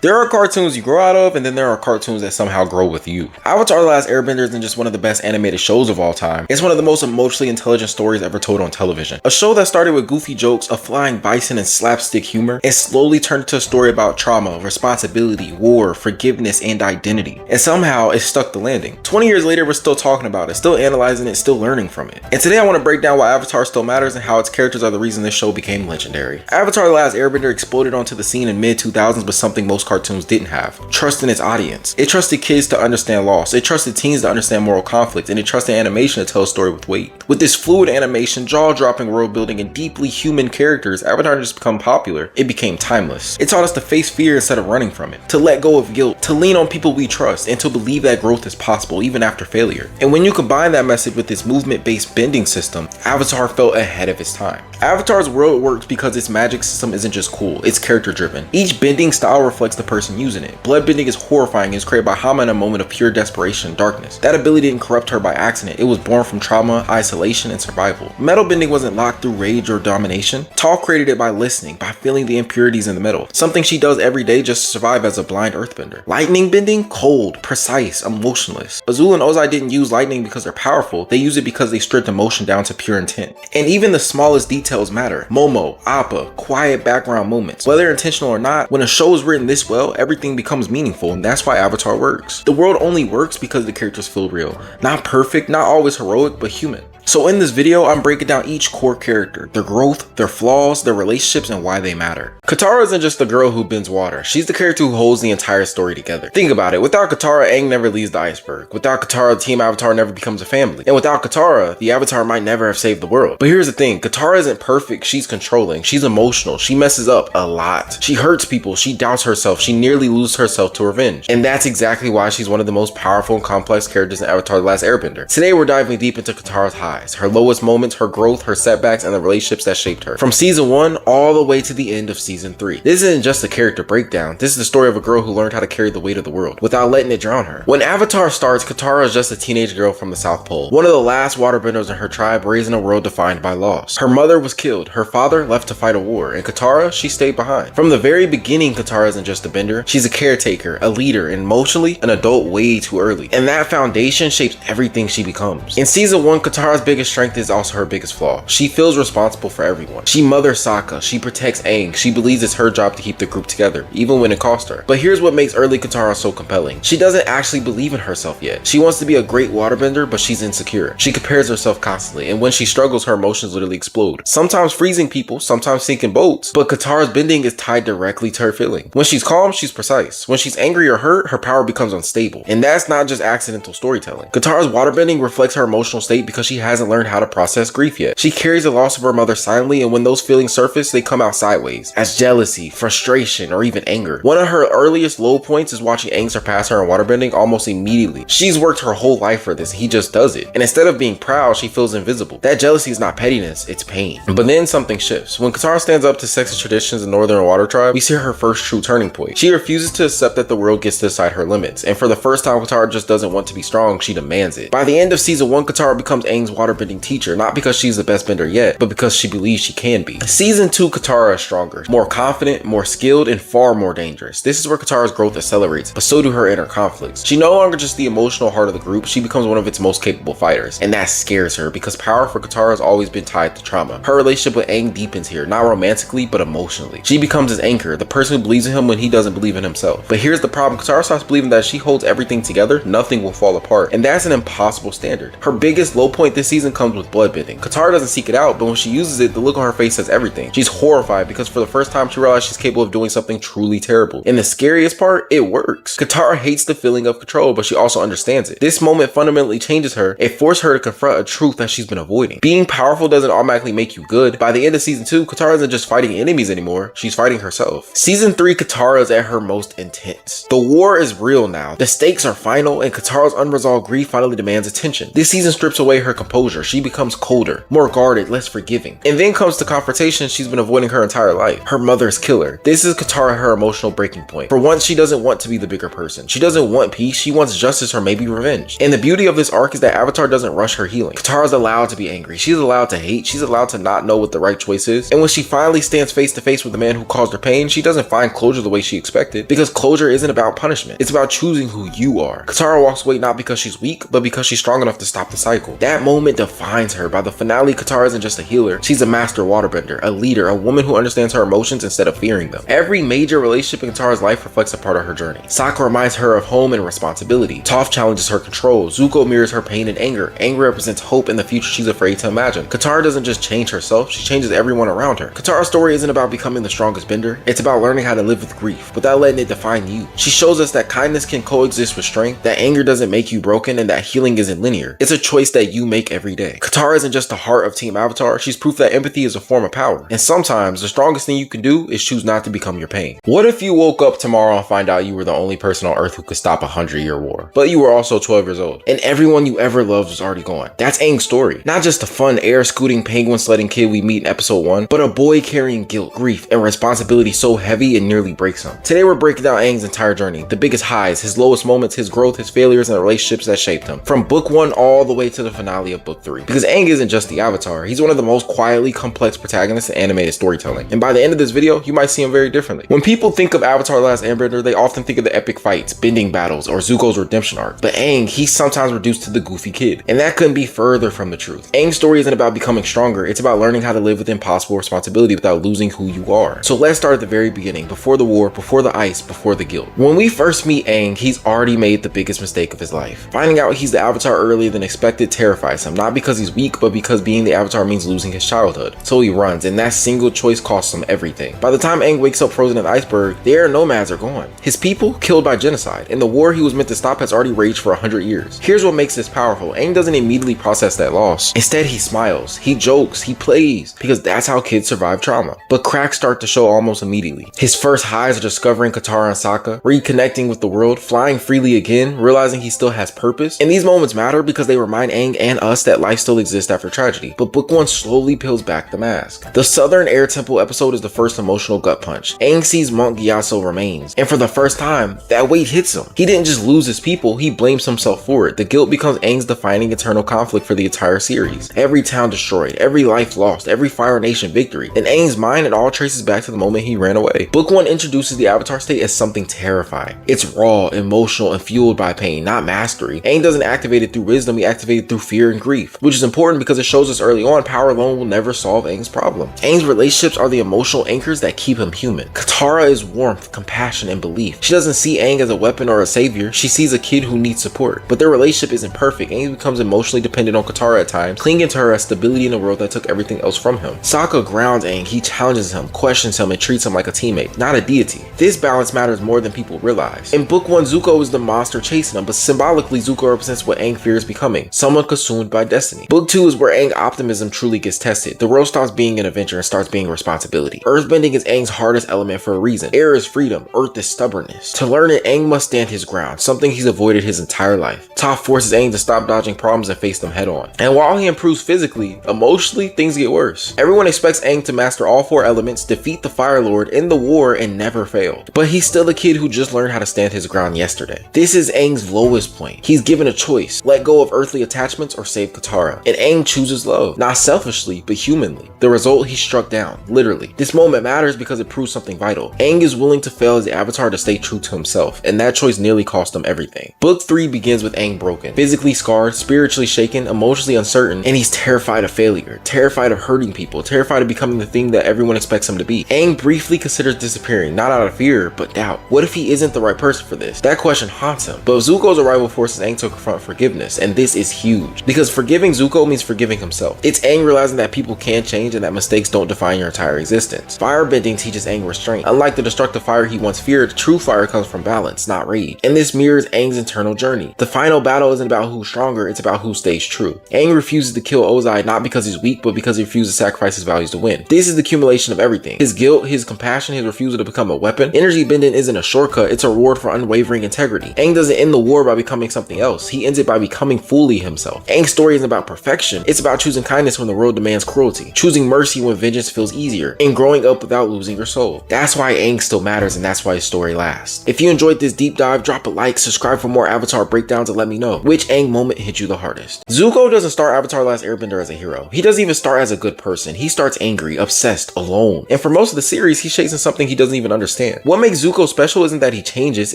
There are cartoons you grow out of, and then there are cartoons that somehow grow with you. Avatar: The Last Airbender isn't just one of the best animated shows of all time. It's one of the most emotionally intelligent stories ever told on television. A show that started with goofy jokes, a flying bison, and slapstick humor, and slowly turned into a story about trauma, responsibility, war, forgiveness, and identity. And somehow it stuck the landing. 20 years later, we're still talking about it, still analyzing it, still learning from it. And today I want to break down why Avatar still matters and how its characters are the reason this show became legendary. Avatar: The Last Airbender exploded onto the scene in mid-2000s with something most cartoons didn't have: trust in its audience. It trusted kids to understand loss, it trusted teens to understand moral conflict, and it trusted animation to tell a story with weight. With this fluid animation, jaw-dropping world building, and deeply human characters, Avatar didn't just become popular, it became timeless. It taught us to face fear instead of running from it, to let go of guilt, to lean on people we trust, and to believe that growth is possible even after failure. And when you combine that message with this movement-based bending system, Avatar felt ahead of its time. Avatar's world works because its magic system isn't just cool, it's character-driven. Each bending style reflects the person using it. Bloodbending is horrifying and is created by Hama in a moment of pure desperation and darkness. That ability didn't corrupt her by accident, it was born from trauma, isolation, and survival. Metal bending wasn't locked through rage or domination. Toph created it by listening, by feeling the impurities in the metal, something she does every day just to survive as a blind earthbender. Lightning bending? Cold, precise, emotionless. Azul and Ozai didn't use lightning because they're powerful, they use it because they stripped emotion down to pure intent. And even the smallest details matter. Momo, Appa, quiet background moments. Whether intentional or not, when a show is written this well, everything becomes meaningful, and that's why Avatar works. The world only works because the characters feel real. Not perfect, not always heroic, but human. So in this video, I'm breaking down each core character, their growth, their flaws, their relationships, and why they matter. Katara isn't just the girl who bends water, she's the character who holds the entire story together. Think about it, without Katara, Aang never leaves the iceberg. Without Katara, Team Avatar never becomes a family. And without Katara, the Avatar might never have saved the world. But here's the thing, Katara isn't perfect, she's controlling, she's emotional, she messes up a lot. She hurts people, she doubts herself, she nearly loses herself to revenge. And that's exactly why she's one of the most powerful and complex characters in Avatar: The Last Airbender. Today we're diving deep into Katara's highs, her lowest moments, her growth, her setbacks, and the relationships that shaped her. From season 1 all the way to the end of season 3. This isn't just a character breakdown, this is the story of a girl who learned how to carry the weight of the world without letting it drown her. When Avatar starts, Katara is just a teenage girl from the South Pole, one of the last waterbenders in her tribe, raised in a world defined by loss. Her mother was killed, her father left to fight a war, and Katara, she stayed behind. From the very beginning, Katara isn't just a bender, she's a caretaker, a leader, and emotionally an adult way too early. And that foundation shapes everything she becomes. In season 1, Katara's biggest strength is also her biggest flaw. She feels responsible for everyone. She mothers Sokka, she protects Aang, she believes it's her job to keep the group together, even when it costs her. But here's what makes early Katara so compelling. She doesn't actually believe in herself yet. She wants to be a great waterbender, but she's insecure. She compares herself constantly, and when she struggles, her emotions literally explode. Sometimes freezing people, sometimes sinking boats, but Katara's bending is tied directly to her feeling. When she's calm, she's precise. When she's angry or hurt, her power becomes unstable. And that's not just accidental storytelling. Katara's waterbending reflects her emotional state because she hasn't learned how to process grief yet. She carries the loss of her mother silently, and when those feelings surface, they come out sideways, as jealousy, frustration, or even anger. One of her earliest low points is watching Aang surpass her in waterbending almost immediately. She's worked her whole life for this, he just does it. And instead of being proud, she feels invisible. That jealousy is not pettiness, it's pain. But then something shifts. When Katara stands up to sexist traditions in Northern Water Tribe, we see her first true turning point. She refuses to accept that the world gets to decide her limits, and for the first time, Katara just doesn't want to be strong, she demands it. By the end of season 1, Katara becomes Aang's waterbending teacher, not because she's the best bender yet, but because she believes she can be. Season 2, Katara is stronger, more confident, more skilled, and far more dangerous. This is where Katara's growth accelerates, but so do her inner conflicts. She no longer just the emotional heart of the group, she becomes one of its most capable fighters, and that scares her because power for Katara has always been tied to trauma. Her relationship with Aang deepens here, not romantically, but emotionally. She becomes his anchor, the person who believes in him when he doesn't believe in himself. But here's the problem, Katara starts believing that if she holds everything together, nothing will fall apart, and that's an impossible standard. Her biggest low point this season comes with bloodbending. Katara doesn't seek it out, but when she uses it, the look on her face says everything. She's horrified because for the first time she realizes she's capable of doing something truly terrible. And the scariest part, it works. Katara hates the feeling of control, but she also understands it. This moment fundamentally changes her. It forced her to confront a truth that she's been avoiding. Being powerful doesn't automatically make you good. By the end of season 2, Katara isn't just fighting enemies anymore, she's fighting herself. Season 3, Katara is at her most intense. The war is real now. The stakes are final, and Katara's unresolved grief finally demands attention. This season strips away her composure. She becomes colder, more guarded, less forgiving. And then comes the confrontation she's been avoiding her entire life. Her mother's killer. This is Katara her emotional breaking point. For once, she doesn't want to be the bigger person. She doesn't want peace, she wants justice or maybe revenge. And the beauty of this arc is that Avatar doesn't rush her healing. Katara's allowed to be angry, she's allowed to hate, she's allowed to not know what the right choice is. And when she finally stands face to face with the man who caused her pain, she doesn't find closure the way she expected, because closure isn't about punishment. It's about choosing who you are. Katara walks away not because she's weak, but because she's strong enough to stop the cycle. That moment defines her. By the finale, Katara isn't just a healer, she's a master waterbender, a leader, a woman who understands her emotions instead of fearing them. Every major relationship in Katara's life reflects a part of her journey. Sokka reminds her of home and responsibility. Toph challenges her control. Zuko mirrors her pain and anger. Anger represents hope in the future she's afraid to imagine. Katara doesn't just change herself, she changes everyone around her. Katara's story isn't about becoming the strongest bender, it's about learning how to live with grief without letting it define you. She shows us that kindness can coexist with strength, that anger doesn't make you broken, and that healing isn't linear. It's a choice that you make every day. Katara isn't just the heart of Team Avatar, she's proof that empathy is a form of power. And sometimes, the strongest thing you can do is choose not to become your pain. What if you woke up tomorrow and find out you were the only person on Earth who could stop a 100-year war, but you were also 12 years old, and everyone you ever loved was already gone? That's Aang's story. Not just a fun air-scooting penguin sledding kid we meet in episode 1, but a boy carrying guilt, grief, and responsibility so heavy it nearly breaks him. Today we're breaking down Aang's entire journey, the biggest highs, his lowest moments, his growth, his failures, and the relationships that shaped him, from book 1 all the way to the finale of book 3. Because Aang isn't just the Avatar, he's one of the most quietly complex protagonists in animated storytelling, and by the end of this video, you might see him very differently. When people think of Avatar: Last Airbender, they often think of the epic fights, bending battles, or Zuko's redemption arc, but Aang, he's sometimes reduced to the goofy kid, and that couldn't be further from the truth. Aang's story isn't about becoming stronger, it's about learning how to live with impossible responsibility without losing who you are. So let's start at the very beginning, before the war, before the ice, before the guilt. When we first meet Aang, he's already made the biggest mistake of his life. Finding out he's the Avatar earlier than expected terrifies him, not because he's weak, but because being the Avatar means losing his childhood. So he runs, and that single choice costs him everything. By the time Aang wakes up frozen in the iceberg, the air nomads are gone. His people killed by genocide, and the war he was meant to stop has already raged for 100 years. Here's what makes this powerful. Aang doesn't immediately process that loss. Instead, he smiles, he jokes, he plays, because that's how kids survive trauma. But cracks start to show almost immediately. His first highs are discovering Katara and Sokka, reconnecting with the world, flying freely again, realizing he still has purpose. And these moments matter because they remind Aang and us that life still exists after tragedy. But book 1 slowly peels back the mask. The Southern Air Temple episode is the first emotional gut punch. Aang sees Monk Gyatso remains, and for the first time, that weight hits him. He didn't just lose his people, he blames himself for it. The guilt becomes Aang's defining internal conflict for the entire series. Every town destroyed, every life lost, every Fire Nation victory. In Aang's mind, it all traces back to the moment he ran away. Book 1 introduces the Avatar state as something terrifying. It's raw, emotional, and fueled by pain, not mastery. Aang doesn't activate it through wisdom, he activates it through fear and grief, which is important because it shows us early on power alone will never solve Aang's problem. Aang's relationships are the emotional anchors that keep him human. Katara is warmth, compassion, and belief. She doesn't see Aang as a weapon or a savior, she sees a kid who needs support. But their relationship isn't perfect. Aang becomes emotionally dependent on Katara at times, clinging to her as stability in a world that took everything else from him. Sokka grounds Aang, he challenges him, questions him, and treats him like a teammate, not a deity. This balance matters more than people realize. In book 1, Zuko is the monster chasing him, but symbolically Zuko represents what Aang fears becoming, someone consumed by destiny. Book 2 is where Aang optimism truly gets tested. The world stops being an adventure and starts being responsibility. Earthbending is Aang's hardest element for a reason. Air is freedom, earth is stubbornness. To learn it, Aang must stand his ground, something he's avoided his entire life. Toph forces Aang to stop dodging problems and face them head on. And while he improves physically, emotionally, things get worse. Everyone expects Aang to master all 4 elements, defeat the Fire Lord in the war, and never fail. But he's still a kid who just learned how to stand his ground yesterday. This is Aang's lowest point. He's given a choice, let go of earthly attachments or save Katara. And Aang chooses love, not selfishly, but humanly. The result, he's struck down, literally. This moment matters because it proves something vital. Aang is willing to fail as the Avatar to stay true to himself, and that choice nearly cost him everything. Book 3 begins with Aang broken, physically scarred, spiritually shaken, emotionally uncertain, and he's terrified of failure, terrified of hurting people, terrified of becoming the thing that everyone expects him to be. Aang briefly considers disappearing, not out of fear, but doubt. What if he isn't the right person for this? That question haunts him. But Zuko's arrival forces Aang to confront forgiveness, and this is huge, because forgiving Zuko means forgiving himself. It's Aang realizing that people can change and that mistakes don't define your entire existence. Firebending teaches Aang restraint. Unlike the destructive fire he once feared, true fire comes from balance, not rage. And this mirrors Aang's internal journey. The final battle isn't about who's stronger, it's about who stays true. Aang refuses to kill Ozai not because he's weak, but because he refuses to sacrifice his values to win. This is the accumulation of everything. His guilt, his compassion, his refusal to become a weapon. Energy bending isn't a shortcut, it's a reward for unwavering integrity. Aang doesn't end the war by becoming something else, he ends it by becoming fully himself. Aang's story isn't about perfection, it's about choosing kindness when the world demands cruelty, choosing mercy when vengeance feels easier, and growing up up without losing your soul. That's why Aang still matters, and that's why his story lasts. If you enjoyed this deep dive, drop a like, subscribe for more Avatar breakdowns, and let me know which Aang moment hit you the hardest. Zuko doesn't start Avatar Last Airbender as a hero. He doesn't even start as a good person. He starts angry, obsessed, alone. And for most of the series, he's chasing something he doesn't even understand. What makes Zuko special isn't that he changes,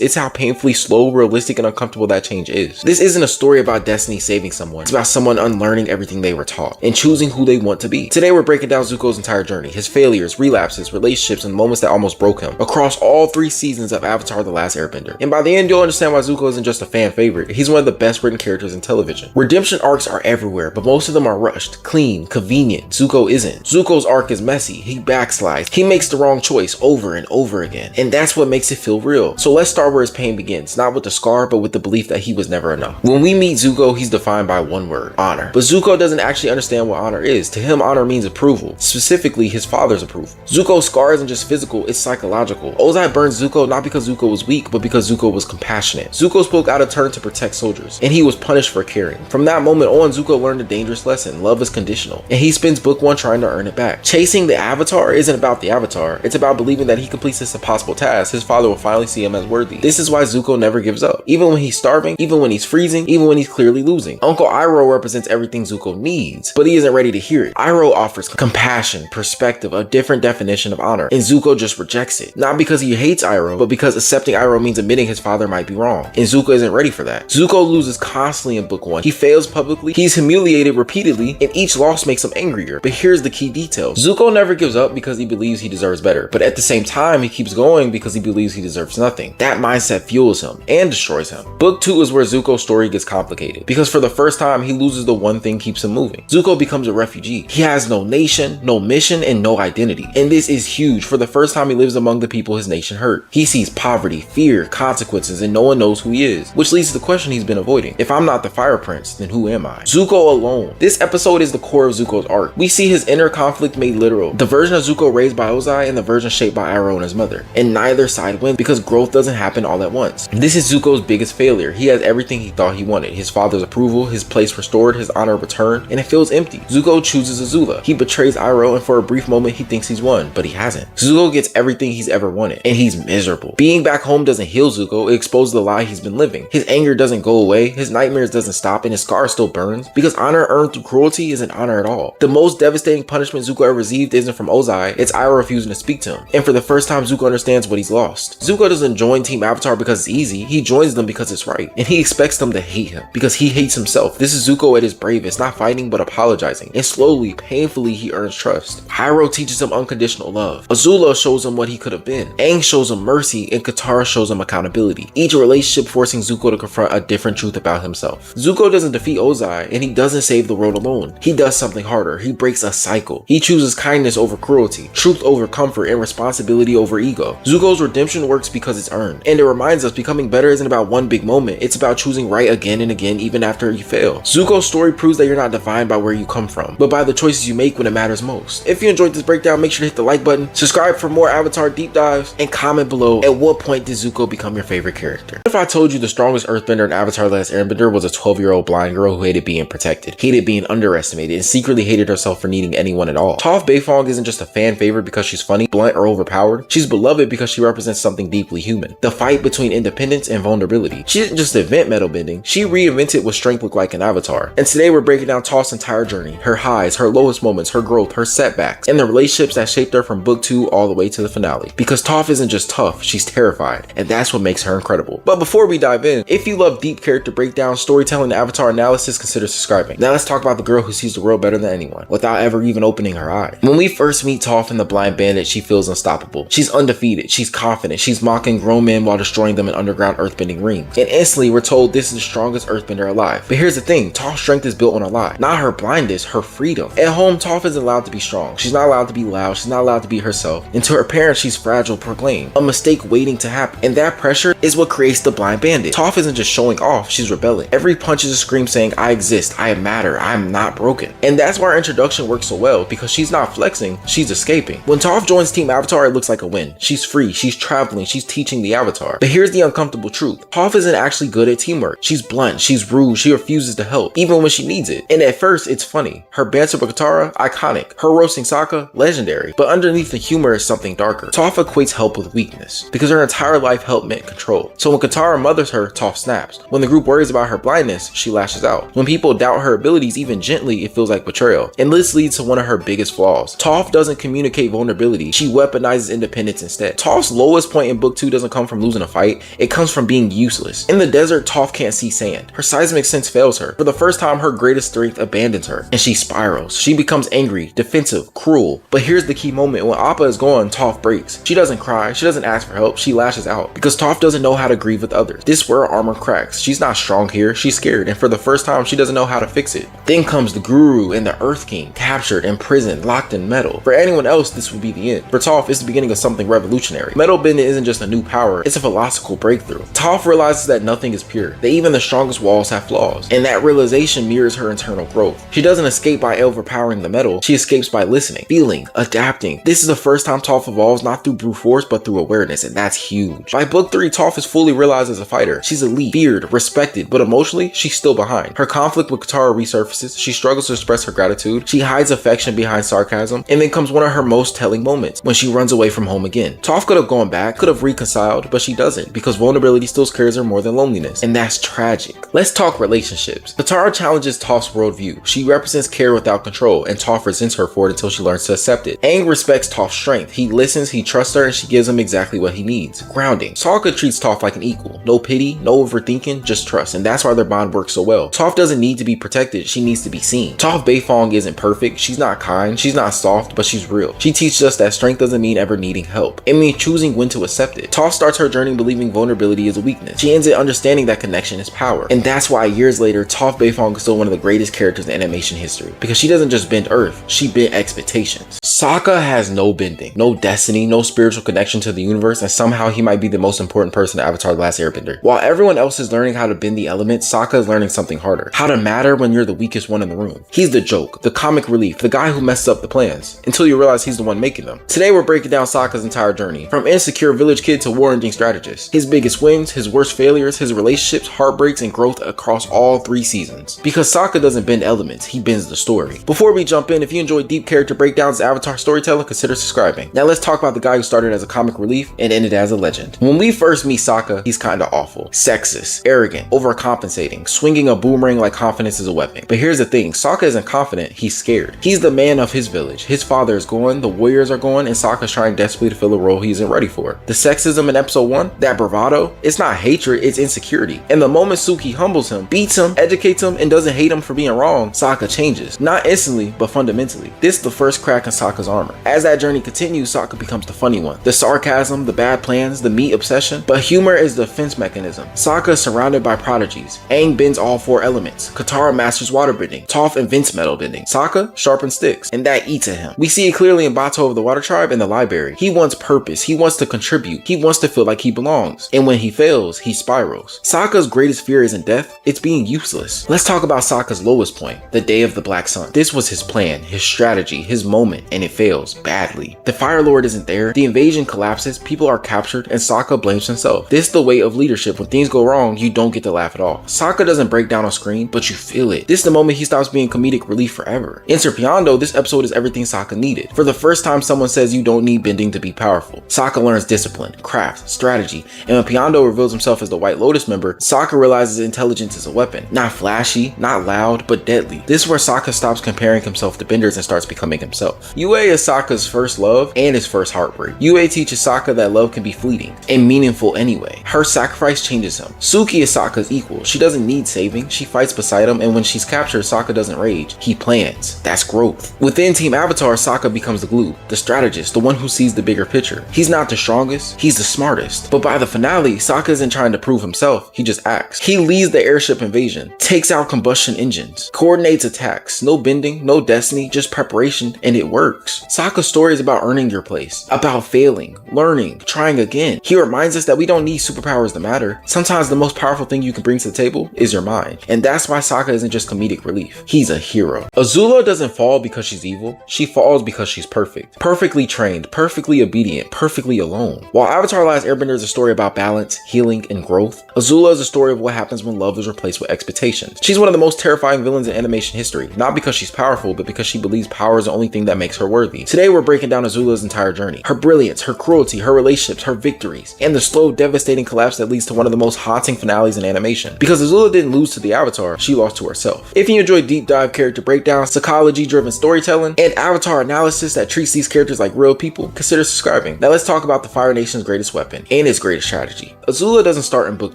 it's how painfully slow, realistic, and uncomfortable that change is. This isn't a story about destiny saving someone. It's about someone unlearning everything they were taught and choosing who they want to be. Today we're breaking down Zuko's entire journey, his failures, relapses, relationships, and moments that almost broke him across all 3 seasons of Avatar The Last Airbender. And by the end, you'll understand why Zuko isn't just a fan favorite. He's one of the best written characters in television. Redemption arcs are everywhere, but most of them are rushed, clean, convenient. Zuko isn't. Zuko's arc is messy. He backslides. He makes the wrong choice over and over again. And that's what makes it feel real. So let's start where his pain begins, not with the scar, but with the belief that he was never enough. When we meet Zuko, he's defined by one word: honor. But Zuko doesn't actually understand what honor is. To him, honor means approval, specifically his father's approval. Zuko's scar isn't just physical, it's psychological. Ozai burned Zuko not because Zuko was weak, but because Zuko was compassionate. Zuko spoke out of turn to protect soldiers, and he was punished for caring. From that moment on, Zuko learned a dangerous lesson: love is conditional, and he spends book 1 trying to earn it back. Chasing the Avatar isn't about the Avatar, it's about believing that he completes this impossible task, his father will finally see him as worthy. This is why Zuko never gives up, even when he's starving, even when he's freezing, even when he's clearly losing. Uncle Iroh represents everything Zuko needs, but he isn't ready to hear it. Iroh offers compassion, perspective, a different definition of honor, and Zuko just rejects it. Not because he hates Iroh, but because accepting Iroh means admitting his father might be wrong, and Zuko isn't ready for that. Zuko loses constantly in book 1. He fails publicly, he's humiliated repeatedly, and each loss makes him angrier. But here's the key detail: Zuko never gives up because he believes he deserves better, but at the same time, he keeps going because he believes he deserves nothing. That mindset fuels him and destroys him. Book 2 is where Zuko's story gets complicated, because for the first time, he loses the one thing keeps him moving. Zuko becomes a refugee. He has no nation, no mission, and no identity. And this is huge. For the first time, he lives among the people his nation hurt. He sees poverty, fear, consequences, and no one knows who he is, which leads to the question he's been avoiding: if I'm not the Fire Prince, then who am I? Zuko alone. This episode is the core of Zuko's arc. We see his inner conflict made literal. The version of Zuko raised by Ozai and the version shaped by Iroh and his mother. And neither side wins because growth doesn't happen all at once. This is Zuko's biggest failure. He has everything he thought he wanted: his father's approval, his place restored, his honor returned, and it feels empty. Zuko chooses Azula. He betrays Iroh, and for a brief moment he thinks he's won, but he hasn't. Zuko gets everything he's ever wanted, and he's miserable. Being back home doesn't heal Zuko, it exposes the lie he's been living. His anger doesn't go away, his nightmares doesn't stop, and his scar still burns, because honor earned through cruelty isn't honor at all. The most devastating punishment Zuko ever received isn't from Ozai, it's Iroh refusing to speak to him. And for the first time, Zuko understands what he's lost. Zuko doesn't join Team Avatar because it's easy, he joins them because it's right. And he expects them to hate him, because he hates himself. This is Zuko at his bravest, not fighting but apologizing. And slowly, painfully, he earns trust. Iroh teaches him unconditional love. Azula shows him what he could have been. Aang shows him mercy, and Katara shows him accountability. Each relationship forcing Zuko to confront a different truth about himself. Zuko doesn't defeat Ozai, and he doesn't save the world alone. He does something harder. He breaks a cycle. He chooses kindness over cruelty, truth over comfort, and responsibility over ego. Zuko's redemption works because it's earned, and it reminds us becoming better isn't about one big moment, it's about choosing right again and again even after you fail. Zuko's story proves that you're not defined by where you come from, but by the choices you make when it matters most. If you enjoyed this breakdown, make sure to hit the like button, subscribe for more Avatar deep dives, and comment below at what point did Zuko become your favorite character. What if I told you the strongest Earthbender in Avatar The Last Airbender was a 12-year-old blind girl who hated being protected, hated being underestimated, and secretly hated herself for needing anyone at all? Toph Beifong isn't just a fan favorite because she's funny, blunt, or overpowered. She's beloved because she represents something deeply human: the fight between independence and vulnerability. She didn't just invent metal bending, she reinvented what strength looked like in Avatar. And today we're breaking down Toph's entire journey, her highs, her lowest moments, her growth, her setbacks, and the relationships that shaped her from book 2 all the way to the finale. Because Toph isn't just tough, she's terrified, and that's what makes her incredible. But before we dive in, if you love deep character breakdowns, storytelling, and Avatar analysis, consider subscribing. Now let's talk about the girl who sees the world better than anyone, without ever even opening her eye. When we first meet Toph in The Blind Bandit, she feels unstoppable. She's undefeated, she's confident, she's mocking grown men while destroying them in underground earthbending rings. And instantly we're told this is the strongest earthbender alive. But here's the thing, Toph's strength is built on a lie. Not her blindness, her freedom. At home, Toph isn't allowed to be strong. She's not allowed to be loud, she's not allowed to be herself. And to her parents, she's fragile, proclaimed. A mistake waiting to happen. And that pressure is what creates the Blind Bandit. Toph isn't just showing off, she's rebelling. Every punch is a scream saying, I exist, I matter, I'm not broken. And that's why our introduction works so well, because she's not flexing, she's escaping. When Toph joins Team Avatar, it looks like a win. She's free, she's traveling, she's teaching the Avatar. But here's the uncomfortable truth. Toph isn't actually good at teamwork. She's blunt, she's rude, she refuses to help, even when she needs it. And at first, it's funny. Her banter with Katara, iconic. Her roasting Sokka, legendary. But underneath the humor is something darker. Toph equates help with weakness, because her entire life help meant control. So when Katara mothers her, Toph snaps. When the group worries about her blindness, she lashes out. When people doubt her abilities even gently, it feels like betrayal. And this leads to one of her biggest flaws. Toph doesn't communicate vulnerability, she weaponizes independence instead. Toph's lowest point in book 2 doesn't come from losing a fight, it comes from being useless. In the desert, Toph can't see sand. Her seismic sense fails her. For the first time, her greatest strength abandons her, and she spirals. She becomes angry, defensive, cruel. But here's the key moment. When Appa is gone, Toph breaks. She doesn't cry, she doesn't ask for help, she lashes out. Because Toph doesn't know how to grieve with others. This is where her armor cracks. She's not strong here, she's scared, and for the first time, she doesn't know how to fix it. Then comes the Guru and the Earth King, captured, imprisoned, locked in metal. For anyone else, this would be the end. For Toph, it's the beginning of something revolutionary. Metal bending isn't just a new power, it's a philosophical breakthrough. Toph realizes that nothing is pure, that even the strongest walls have flaws, and that realization mirrors her internal growth. She doesn't escape by overpowering the metal, she escapes by listening, feeling, adapting. This is the first time Toph evolves not through brute force but through awareness, and that's huge. By book 3, Toph is fully realized as a fighter. She's elite, feared, respected, but emotionally, she's still behind. Her conflict with Katara resurfaces, she struggles to express her gratitude, she hides affection behind sarcasm, and then comes one of her most telling moments, when she runs away from home again. Toph could have gone back, could have reconciled, but she doesn't, because vulnerability still scares her more than loneliness, and that's tragic. Let's talk relationships. Katara challenges Toph's worldview. She represents care without control, and Toph resents her for it until she learns to accept it. Aang respects Toph's strength. He listens, he trusts her, and she gives him exactly what he needs. Grounding. Sokka treats Toph like an equal. No pity, no overthinking, just trust, and that's why their bond works so well. Toph doesn't need to be protected, she needs to be seen. Toph Beifong isn't perfect, she's not kind, she's not soft, but she's real. She teaches us that strength doesn't mean ever needing help. It means choosing when to accept it. Toph starts her journey believing vulnerability is a weakness. She ends it understanding that connection is power. And that's why years later, Toph Beifong is still one of the greatest characters in animation history. Because she doesn't just bend Earth, she bent expectations. Sokka has no bending, no destiny, no spiritual connection to the universe, and somehow he might be the most important person in Avatar: The Last Airbender. While everyone else is learning how to bend the elements, Sokka is learning something harder. How to matter when you're the weakest one in the room. He's the joke, the comic relief, the guy who messes up the plans, until you realize he's the one making them. Today we're breaking down Sokka's entire journey, from insecure village kid to war-ending strategist. His biggest wins, his worst failures, his relationships, heartbreaks, and growth across all 3 seasons. Because Sokka doesn't bend elements, he bends the story. Before we jump in, if you enjoy deep character breakdowns and Avatar storytelling, consider subscribing. Now let's talk about the guy who started as a comic relief and ended as a legend. When we first meet Sokka, he's kinda awful. Sexist, arrogant, overcompensating, swinging a boomerang like confidence is a weapon. But here's the thing, Sokka isn't confident, he's scared. He's the man of his village. His father is gone, the warriors are gone, and Sokka's trying desperately to fill a role he isn't ready for. The sexism in episode 1, that bravado, it's not hatred, it's insecurity. And the moment Suki humbles him, beats him, educates him, and doesn't hate him for being wrong, Sokka changes. Not instantly, but fundamentally. This is the first crack in Sokka's armor. As that journey continues, Sokka becomes the funny one. The sarcasm, the bad plans, the meat obsession, but humor is the defense mechanism. Sokka is surrounded by prodigies. Aang bends all 4 elements. Katara masters waterbending. Toph invents metal bending. Sokka sharpens sticks, and that eats at him. We see it clearly in Bato of the Water Tribe and the library. He wants purpose, he wants to contribute, he wants to feel like he belongs, and when he fails, he spirals. Sokka's greatest fear isn't death, it's being useless. Let's talk about Sokka's lowest point, the day of the Black Sun. This was his plan, his strategy, his moment, and it fails badly. The Fire Lord isn't there, the invasion collapses, people are captured, and Sokka blames himself. This is the weight of leadership. When things go wrong, you don't get to laugh at all. Sokka doesn't break down on screen, but you feel it. This is the moment he stops being comedic relief forever. In Serpiando, this episode is everything Sokka needed. For the first time, someone says you don't need bending to be powerful. Sokka learns discipline, craft, strategy, and when Piando reveals himself as the White Lotus member, Sokka realizes intelligence is a weapon. Not flashy, not loud, but deadly. This is where Sokka stops comparing himself to benders and starts becoming himself. Yue is Sokka's first love and his first heartbreak. Yue teaches Sokka that love can be fleeting and meaningful anyway. Her sacrifice changes him. Suki is Sokka's equal. She doesn't need saving, she fights beside him, and when she's captured, Sokka doesn't rage. He plans. That's growth. Within Team Avatar, Sokka becomes the glue, the strategist, the one who sees the bigger picture. He's not the strongest, he's the smartest. But by the finale, Sokka isn't trying to prove himself, he just acts. He leads the airship invasion, takes out combustion engines, coordinates attacks. No bending, no destiny, just preparation, and it works. Sokka's story is about earning your place, about failing, learning, trying again. He reminds us that we don't need superpowers to matter. Sometimes the most powerful thing you can bring to the table is your mind. And that's why Sokka isn't just comedic relief. He's a hero. Azula doesn't fall because she's evil. She falls because she's perfect. Perfectly trained, perfectly obedient, perfectly alone. While Avatar: Last Airbender is a story about balance, healing, and growth, Azula is a story of what happens when love is replaced with expectations. She's one of the most terrifying villains in animation history, not because she's powerful, but because she believes power is the only thing that makes her worthy. Today we're breaking down Azula's entire journey, her brilliance, her cruelty, her relationships, her victories, and the slow, devastating collapse that leads to one of the most haunting finales in animation. Because Azula didn't lose to the Avatar, she lost to herself. If you enjoy deep dive character breakdowns, psychology-driven storytelling, and Avatar analysis that treats these characters like real people, consider subscribing. Now let's talk about the Fire Nation's greatest weapon and its greatest strategy. Azula doesn't start in book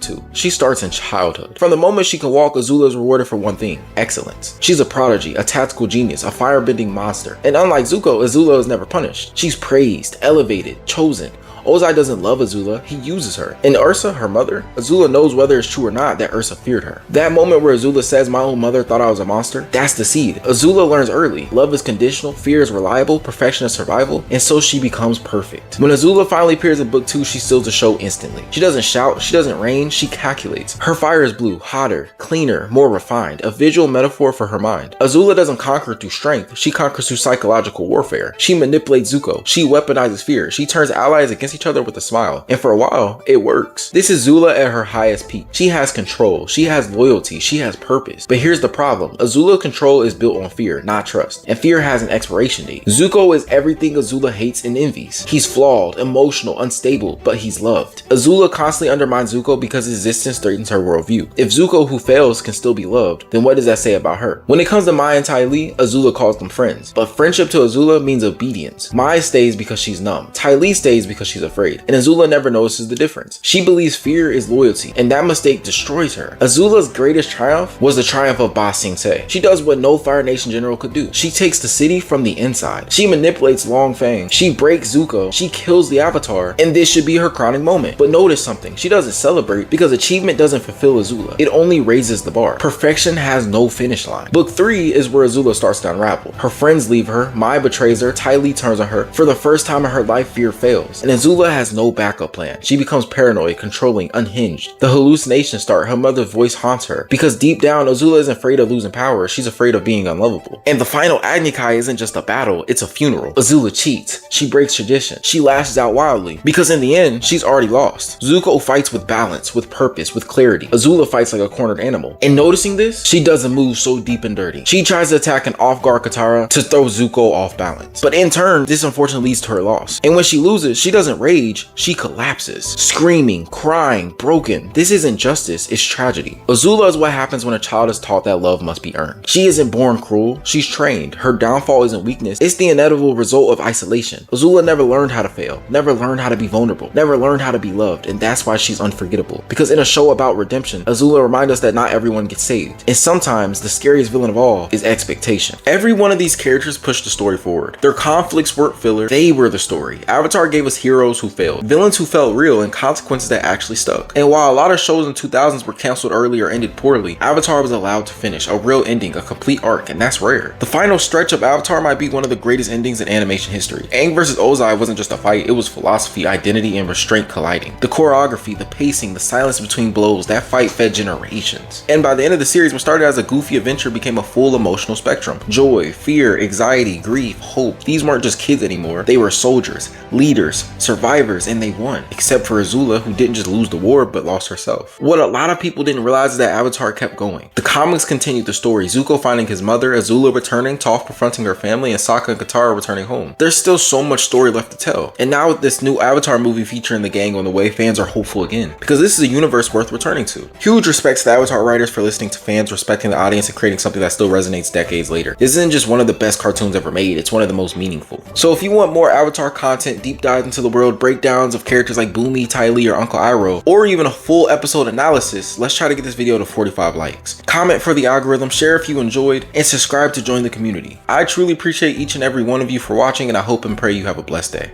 2, she starts in childhood. From the moment she can walk, Azula is rewarded for one thing: excellence. She's a prodigy, a tactical genius, a fire-bending monster. And unlike Zuko, Azula is never punished. She's praised, elevated, chosen. Ozai doesn't love Azula, he uses her. And Ursa, her mother, Azula knows whether it's true or not that Ursa feared her. That moment where Azula says, "My own mother thought I was a monster," that's the seed. Azula learns early. Love is conditional, fear is reliable, perfection is survival, and so she becomes perfect. When Azula finally appears in book 2, she steals the show instantly. She doesn't shout, she doesn't range, she calculates. Her fire is blue, hotter, cleaner, more refined, a visual metaphor for her mind. Azula doesn't conquer through strength, she conquers through psychological warfare. She manipulates Zuko, she weaponizes fear, she turns allies against each other with a smile, and for a while it works. This is Azula at her highest peak. She has control, she has loyalty, she has purpose. But here's the problem: Azula control is built on fear, not trust, and fear has an expiration date. Zuko is everything Azula hates and envies. He's flawed, emotional, unstable, but he's loved. Azula constantly undermines Zuko because his existence threatens her worldview. If Zuko, who fails, can still be loved, then what does that say about her? When it comes to Mai and Ty Lee, Azula calls them friends, but friendship to Azula means obedience. Mai stays because she's numb, Ty Lee stays because she's afraid, and Azula never notices the difference. She believes fear is loyalty, and that mistake destroys her. Azula's greatest triumph was the triumph of Ba Sing Se. She does what no Fire Nation general could do. She takes the city from the inside. She manipulates Long Fang. She breaks Zuko. She kills the Avatar, and this should be her crowning moment. But notice something: she doesn't celebrate because achievement doesn't fulfill Azula. It only raises the bar. Perfection has no finish line. Book 3 is where Azula starts to unravel. Her friends leave her, Mai betrays her, Ty Lee turns on her. For the first time in her life, fear fails, and Azula has no backup plan. She becomes paranoid, controlling, unhinged. The hallucinations start. Her mother's voice haunts her because deep down, Azula isn't afraid of losing power, she's afraid of being unlovable. And the final Agni Kai isn't just a battle, it's a funeral. Azula cheats, she breaks tradition, she lashes out wildly because in the end, she's already lost. Zuko fights with balance, with purpose, with clarity. Azula fights like a cornered animal. And noticing this, she does a move so deep and dirty. She tries to attack an off-guard Katara to throw Zuko off balance. But in turn, this unfortunately leads to her loss. And when she loses, she doesn't rage, she collapses, screaming, crying, broken. This isn't justice, it's tragedy. Azula is what happens when a child is taught that love must be earned. She isn't born cruel, she's trained. Her downfall isn't weakness, it's the inevitable result of isolation. Azula never learned how to fail, never learned how to be vulnerable, never learned how to be loved, and that's why she's unforgettable. Because in a show about redemption, Azula reminds us that not everyone gets saved, and sometimes the scariest villain of all is expectation. Every one of these characters pushed the story forward. Their conflicts weren't filler, they were the story. Avatar gave us heroes who failed, villains who felt real, and consequences that actually stuck. And while a lot of shows in the 2000s were canceled early or ended poorly, Avatar was allowed to finish a real ending, a complete arc, and that's rare. The final stretch of Avatar might be one of the greatest endings in animation history. Aang vs. Ozai wasn't just a fight, it was philosophy, identity, and restraint colliding. The choreography, the pacing, the silence between blows, that fight fed generations. And by the end of the series, what started as a goofy adventure became a full emotional spectrum. Joy, fear, anxiety, grief, hope. These weren't just kids anymore, they were soldiers, leaders, survivors, and they won. Except for Azula, who didn't just lose the war, but lost herself. What a lot of people didn't realize is that Avatar kept going. The comics continued the story, Zuko finding his mother, Azula returning, Toph confronting her family, and Sokka and Katara returning home. There's still so much story left to tell. And now with this new Avatar movie featuring the gang on the way, fans are hopeful again. Because this is a universe worth returning to. Huge respect to the Avatar writers for listening to fans, respecting the audience, and creating something that still resonates decades later. This isn't just one of the best cartoons ever made, it's one of the most meaningful. So if you want more Avatar content, deep dives into the world, breakdowns of characters like Boomy, Ty Lee, or Uncle Iroh, or even a full episode analysis, let's try to get this video to 45 likes. Comment for the algorithm, share if you enjoyed, and subscribe to join the community. I truly appreciate each and every one of you for watching, and I hope and pray you have a blessed day.